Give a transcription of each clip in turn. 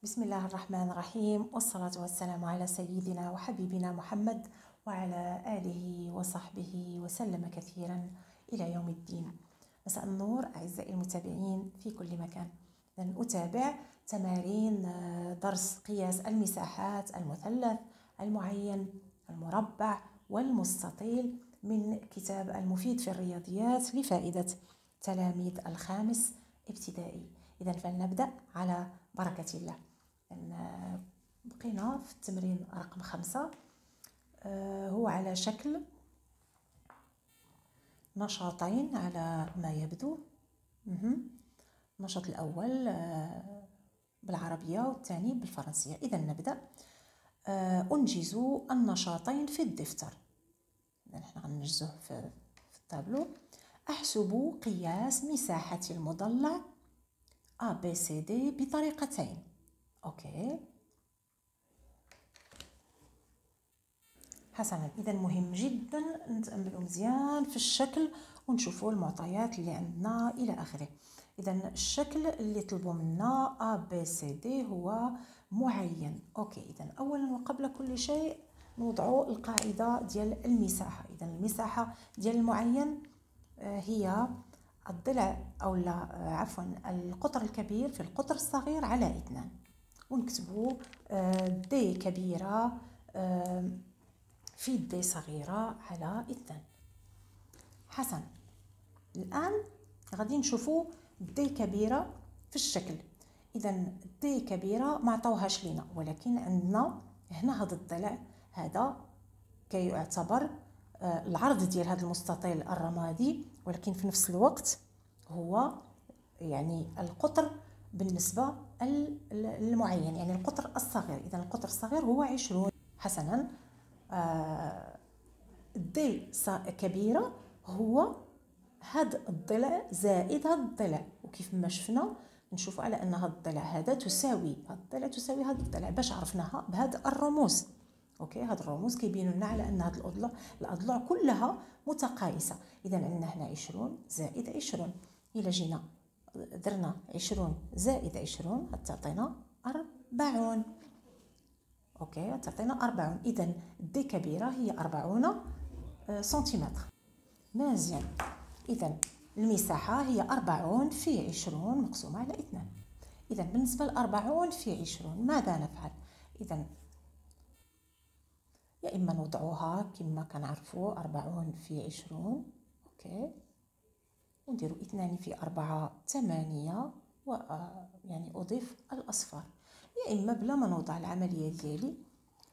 بسم الله الرحمن الرحيم، والصلاة والسلام على سيدنا وحبيبنا محمد وعلى آله وصحبه وسلم كثيرا إلى يوم الدين. مساء النور أعزائي المتابعين في كل مكان. لن أتابع تمارين درس قياس المساحات، المثلث، المعين، المربع والمستطيل من كتاب المفيد في الرياضيات لفائدة تلاميذ الخامس ابتدائي. إذن فلنبدأ على بركة الله. بقينا في التمرين رقم 5. هو على شكل نشاطين على ما يبدو. النشاط الأول بالعربية والثاني بالفرنسية. إذا نبدأ. أنجز النشاطين في الدفتر. نحن غننجزوه في التابلو. أحسب قياس مساحة المضلع ABCD بطريقتين. اوكي حسنا، اذا مهم جدا نتاملوا مزيان في الشكل ونشوفوا المعطيات اللي عندنا الى اخره. اذا الشكل اللي طلبوا منا ABCD هو معين. اوكي، اذا اولا وقبل كل شيء نوضعوا القاعده ديال المساحه. اذا المساحه ديال المعين هي الضلع او لا عفوا القطر الكبير في القطر الصغير على 2، ونكتبوا دي كبيرة في دي صغيرة على 2. حسن، الآن غادي نشوفوا دي كبيرة في الشكل. إذا دي كبيرة ما عطاوهاش لينا، ولكن عندنا هنا هذا الضلع هذا كيعتبر العرض ديال هذا المستطيل الرمادي، ولكن في نفس الوقت هو يعني القطر بالنسبة المعين، يعني القطر الصغير. إذا القطر الصغير هو 20. حسنا، دي كبيرة هو هذا الضلع زائد هذا الضلع، وكيف ما شفنا نشوف على أن هذا الضلع هذا تساوي هذا الضلع تساوي هذا الضلع. باش عرفناها بهذا الرموز. اوكي، هاد الرموز كيبينوا لنا على ان هاد الاضلاع كلها متقايسه. اذا عندنا هنا 20 زائد 20. الى جينا درنا 20 زائد 20 غتعطينا 40. اوكي، تعطينا 40. اذا دي كبيره هي 40 سنتيمتر. مزيان. اذا المساحه هي 40 في 20 مقسومه على 2. اذا بالنسبه ل 40 في 20 ماذا نفعل؟ اذا يا اما نوضعوها كما كنعرفوا 40 في 20. اوكي، ونديروا 2 في 4 8 يعني اضيف الاصفار. يا اما بلا ما نوضع العمليه ديالي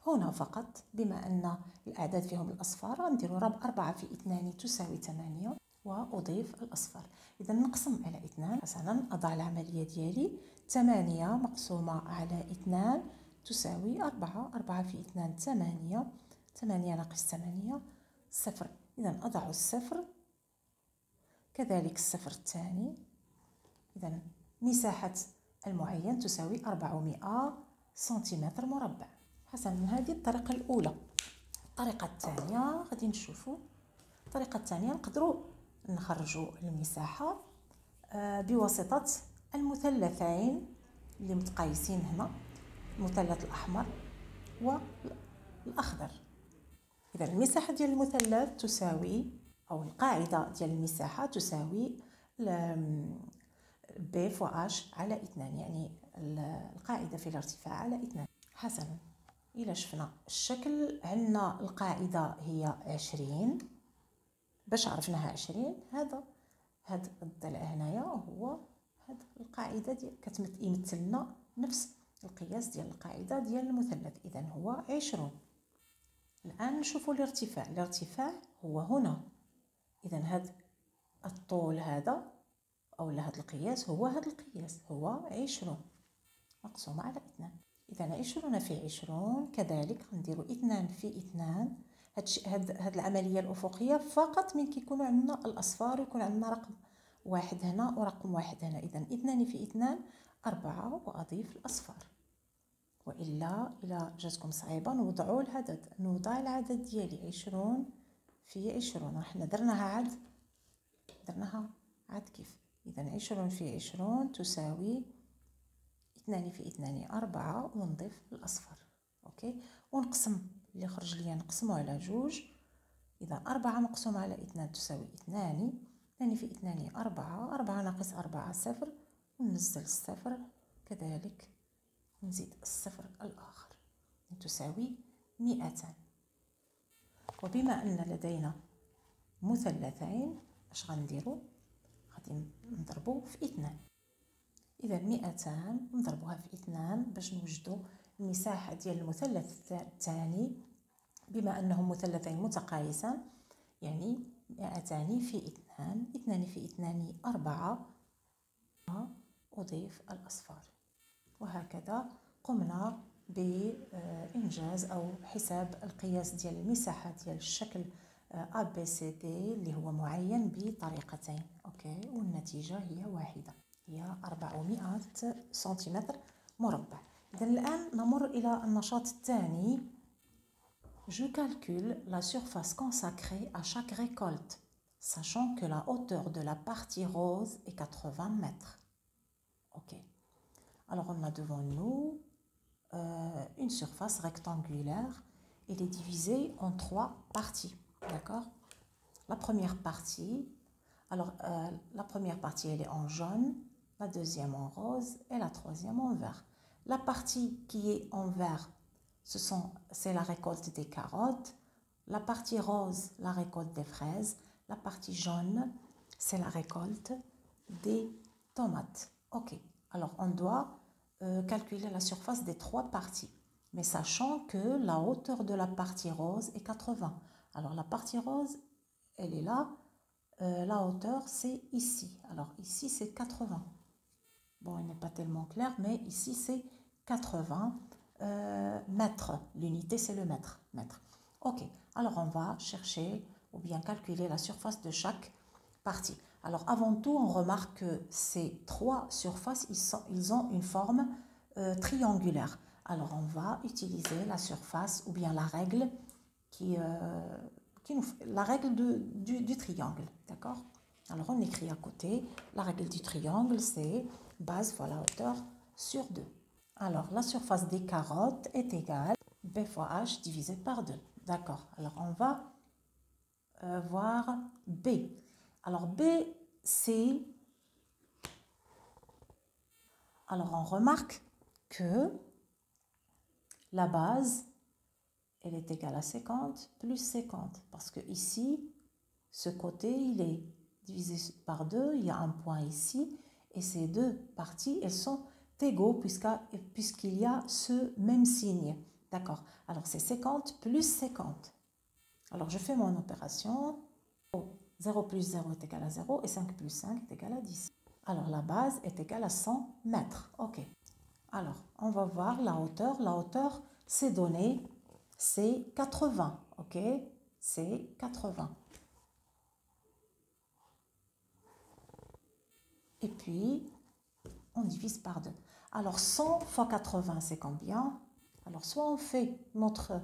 هنا فقط، بما ان الاعداد فيهم الاصفار غنديروا 4 في 2 تساوي 8 واضيف الاصفار. اذا نقسم على 2. حسنا، اضع العمليه ديالي 8 مقسومه على 2 تساوي 4. 4 في 2 8. 8 ناقص 8 صفر. اذا اضع الصفر، كذلك الصفر الثاني. اذا مساحه المعين تساوي 400 سنتيمتر مربع. حسنا، هذه الطريقه الاولى. الطريقه الثانيه غادي نشوفوا. الطريقه الثانيه نقدروا نخرجوا المساحه بواسطه المثلثين اللي متقايسين هنا، المثلث الاحمر والاخضر. اذا المساحه ديال المثلث تساوي، او القاعده ديال المساحه تساوي ب فوا اش على 2، يعني القاعده في الارتفاع على 2. حسنا، الى شفنا الشكل عندنا القاعده هي 20. باش عرفناها 20 هذا الضلع هنايا هو هاد القاعده ديال كتمثل لنا نفس القياس ديال القاعده ديال المثلث. اذا هو 20. الان نشوفوا الارتفاع. الارتفاع هو هنا. اذا هذا الطول هذا او هذا القياس هو هذا القياس هو 20 مقسومه على 2. اذا 20 في 20 كذلك غنديروا 2 في 2. هاد العمليه الافقيه فقط من كيكونوا عندنا الاصفار يكون عندنا رقم واحد هنا ورقم واحد هنا. اذا 2 في 2 4 واضيف الاصفار. والا الى جاتكم صعيبه نوضعوا العدد. نوضع العدد ديالي 20 في 20. حنا درناها عاد كيف. اذا 20 في 20 تساوي 2 في 2 4 ونضيف الأصفر. أوكي، ونقسم اللي خرج ليا نقسمو على 2. إذا 4 مقسوم على 2 تساوي 2. 2 في 2 4. 4 ناقص 4 0. وننزل الصفر كذلك، نزيد الصفر الآخر تساوي 200. وبما أن لدينا مثلثين اش غنديرو؟ غادي نضربو في 2. إذا 200 نضربوها في 2 باش نوجدو المساحة ديال المثلث الثاني. بما أنهم مثلثين متقايسان يعني 200 في 2. 2 في 2 4. أضيف الأصفار. وهكذا قمنا بإنجاز أو حساب القياس ديال المساحة ديال الشكل ABCD اللي هو معين بطريقتين. أوكي، والنتيجة هي واحدة، هي 400 سنتيمتر مربع. إذن الآن نمر إلى النشاط الثاني. Je calcule la surface consacrée à chaque récolte, sachant que la hauteur de la partie rose est 80 mètres. Ok. Alors on a devant nous une surface rectangulaire. Elle est divisée en 3 parties. D'accord? La première partie, la première partie elle est en jaune, la deuxième en rose et la troisième en vert. La partie qui est en vert, c'est la récolte des carottes. La partie rose, la récolte des fraises. La partie jaune, c'est la récolte des tomates. Ok, alors on doit calculer la surface des 3 parties, mais sachant que la hauteur de la partie rose est 80. Alors la partie rose, elle est là, la hauteur c'est ici. Alors ici c'est 80. Bon, il n'est pas tellement clair, mais ici c'est 80 mètres. L'unité c'est le mètre. Ok, alors on va chercher ou bien calculer la surface de chaque partie. Alors avant tout, on remarque que ces 3 surfaces, ils ont une forme triangulaire. Alors on va utiliser la surface ou bien la règle la règle du triangle. D'accord? Alors on écrit à côté, la règle du triangle c'est base fois la hauteur sur 2. Alors la surface des carottes est égale B fois H divisé par 2. D'accord, alors on va voir B. Alors B, c'est... Alors on remarque que la base, elle est égale à 50 plus 50. Parce que ici, ce côté, il est divisé par 2. Il y a un point ici. Et ces 2 parties, elles sont égaux puisqu'il y a ce même signe. D'accord. Alors c'est 50 plus 50. Alors je fais mon opération. 0 plus 0 est égal à 0 et 5 plus 5 est égal à 10. Alors la base est égale à 100 mètres. Ok. Alors on va voir la hauteur. La hauteur, c'est donné, c'est 80. Ok. C'est 80. Et puis, on divise par 2. Alors 100 fois 80, c'est combien? Alors soit on fait notre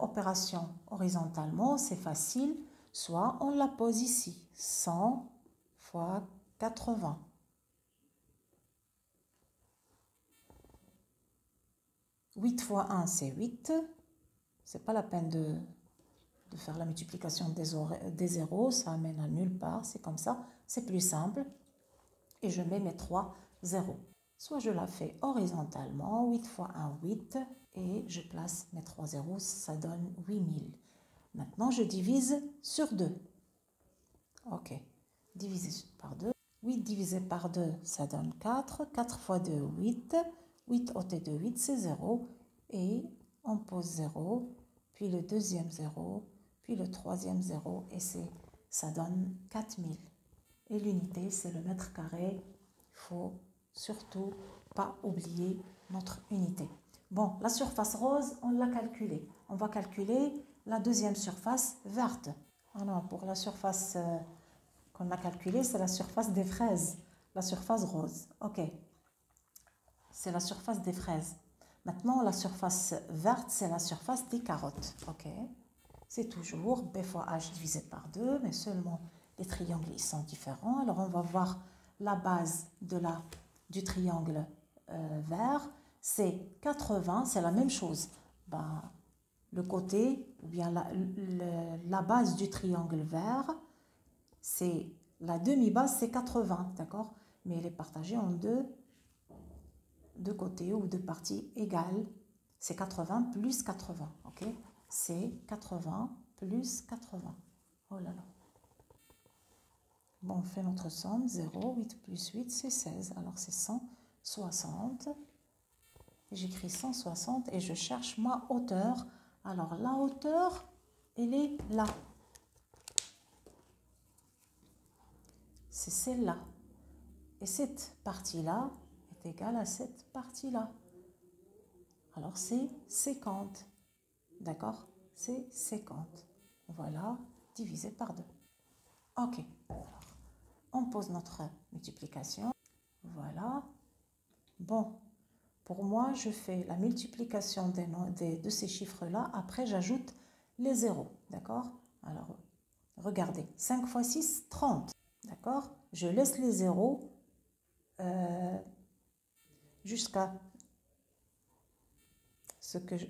opération horizontalement, c'est facile. Soit on la pose ici, 100 fois 80. « 8 fois 1, c'est 8. Ce n'est pas la peine de faire la multiplication des zéros, ça amène à nulle part, c'est comme ça, c'est plus simple. Et je mets mes 3 zéros. Soit je la fais horizontalement, 8 fois 1, 8, et je place mes 3 zéros, ça donne 8000. Maintenant, je divise sur 2. Ok, divisé par 2. 8 divisé par 2, ça donne 4. 4 fois 2, 8. 8 ôté de 8, c'est 0. Et on pose 0, puis le deuxième 0, puis le troisième 0, et ça donne 4000. Et l'unité, c'est le mètre carré. Il faut surtout pas oublier notre unité. Bon, la surface rose, on l'a calculée. On va calculer la deuxième surface verte. Ah non, pour la surface qu'on a calculée, c'est la surface des fraises. La surface rose. Ok. C'est la surface des fraises. Maintenant, la surface verte, c'est la surface des carottes. Ok. C'est toujours B fois H divisé par 2, mais seulement les triangles ils sont différents. Alors, on va voir la base du triangle vert, c'est 80, c'est la même chose. Ben, le côté, ou bien la base du triangle vert, c'est la demi-base, c'est 80, d'accord? Mais elle est partagée en deux côtés ou deux parties égales. C'est 80 plus 80, ok? C'est 80 plus 80. Oh là là. Bon, on fait notre somme. 0, 8 plus 8, c'est 16. Alors, c'est 160. J'écris 160 et je cherche ma hauteur. Alors, la hauteur, elle est là. C'est celle-là. Et cette partie-là est égale à cette partie-là. Alors, c'est 50. D'accord? C'est 50. Voilà, divisé par 2. Ok. Alors, on pose notre multiplication. Voilà. Bon, pour moi, je fais la multiplication de ces chiffres-là. Après, j'ajoute les zéros. D'accord? Alors, regardez. 5 fois 6, 30. D'accord? Je laisse les zéros jusqu'à ce que je...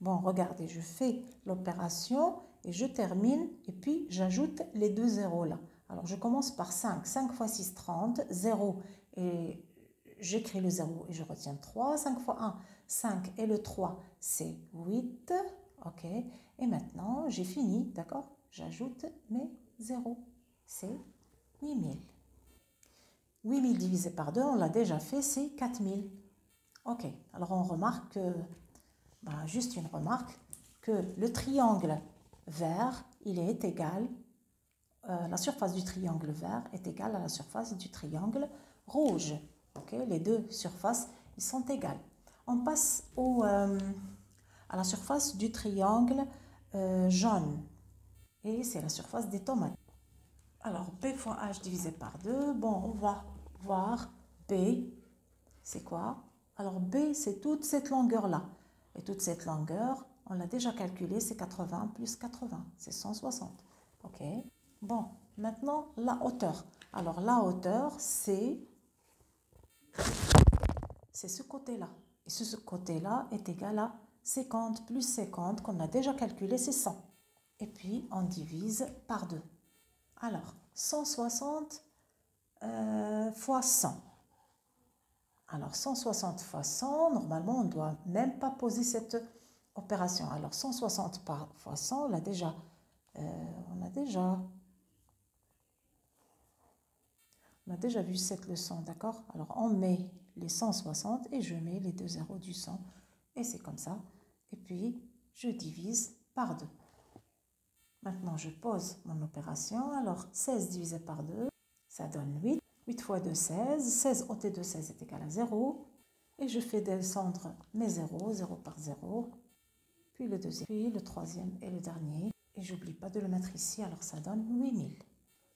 Bon, regardez, je fais l'opération et je termine. Et puis, j'ajoute les deux zéros là. Alors, je commence par 5. 5 fois 6, 30. 0 et j'écris le 0 et je retiens 3. 5 fois 1, 5 et le 3, c'est 8. Ok. Et maintenant, j'ai fini, d'accord? J'ajoute mes zéros. C'est 8000. 8000 divisé par 2, on l'a déjà fait, c'est 4000. Ok. Alors, on remarque que, juste une remarque, que le triangle vert, il est égal, la surface du triangle vert est égale à la surface du triangle rouge. Okay? Les deux surfaces, ils sont égales. On passe à la surface du triangle jaune. Et c'est la surface des tomates. Alors, B fois H divisé par 2. Bon, on va voir B. C'est quoi? Alors, B, c'est toute cette longueur-là. Et toute cette longueur, on l'a déjà calculé, c'est 80 plus 80. C'est 160. OK? Bon, maintenant, la hauteur. Alors, la hauteur, c'est ce côté-là. Et ce côté-là est égal à 50 plus 50, qu'on a déjà calculé, c'est 100. Et puis, on divise par 2. Alors, 160 fois 100. Alors, 160 fois 100, normalement, on ne doit même pas poser cette opération. Alors, 160 fois 100, on a déjà vu cette leçon, d'accord? Alors, on met les 160 et je mets les deux zéros du 100. Et c'est comme ça. Et puis, je divise par 2. Maintenant, je pose mon opération. Alors, 16 divisé par 2, ça donne 8. 8 fois 2, 16. 16 ôté de 16 est égal à 0. Et je fais descendre mes zéros, 0 par 0. Puis le deuxième, puis le troisième et le dernier. Et j'oublie pas de le mettre ici, alors ça donne 8000.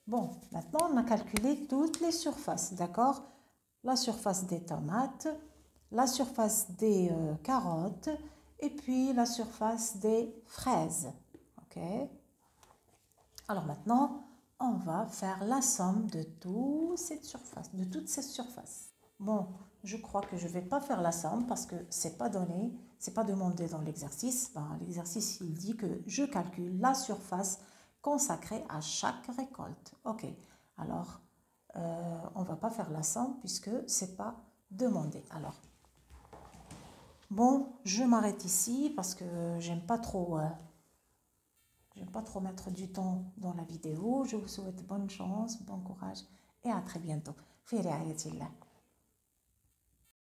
Bon, maintenant, on a calculé toutes les surfaces, d'accord? La surface des tomates, la surface des carottes et puis la surface des fraises. Ok? Alors maintenant, on va faire la somme de toute cette surface. Bon, je crois que je ne vais pas faire la somme parce que ce n'est pas donné, ce n'est pas demandé dans l'exercice. L'exercice, il dit que je calcule la surface consacrée à chaque récolte. Ok, alors on ne va pas faire la somme puisque ce n'est pas demandé. Alors, bon, je m'arrête ici parce que j'aime pas trop mettre du temps dans la vidéo. Je vous souhaite bonne chance, bon courage et à très bientôt. Fi ri'ayatillah.